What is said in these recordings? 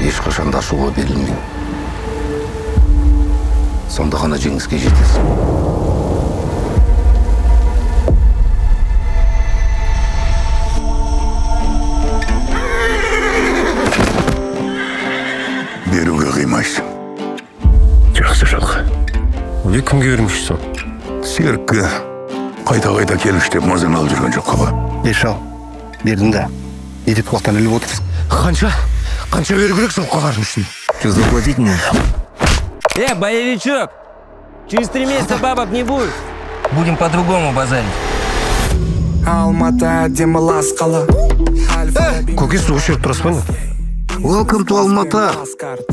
ешқашан да ашуға берілмейді. Сонда ғана жеңіске жетесің. Беруге қимайсың. Жақсы жалға. Өле кімге бермекшісің? Серікке қайта келіш деп мазаны алып жүрген жоқ қаба. Бешал, бердің да. Не деп құлақтан іліп отырсың? Қанша беру керек сол қағардың үшін? Что заплатить мне? Боевичок! Через 3 месяца бабок не будет. Будем по-другому базарить. Алматы әдемі лас қала. Көке су ішіп тұрасыз ба не? Welcome to Алматы.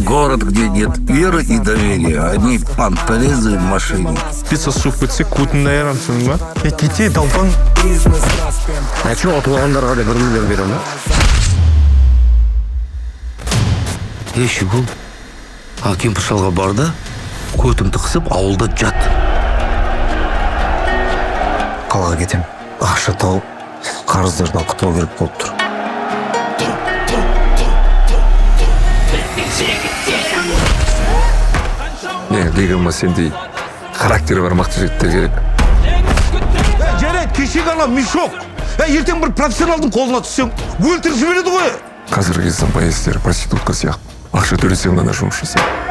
Город, где нет веры и доверия. Одни понторезы в машине. Пицца суп бітсе көтін айырамсың ба? Тете далпан. Әче отылғандарға да бір миллион берем ба? Шүгіл, Аким Пышалға барды, көтіңді қысып ауылда жат. Қалаға кетем. Ақша тауып, қарыздардан құтылу керек болып тұр. Легама сендей характері бар мықты жігіттер керек. Жарайды, кешек ана мешок. Ертең бір профессионалдың қолына түссең, өлтіріп жібереді ғой. Қазіргі кездің боецтері проститутка сияқты. Ақша төлесең ғана жұмыс жасайды.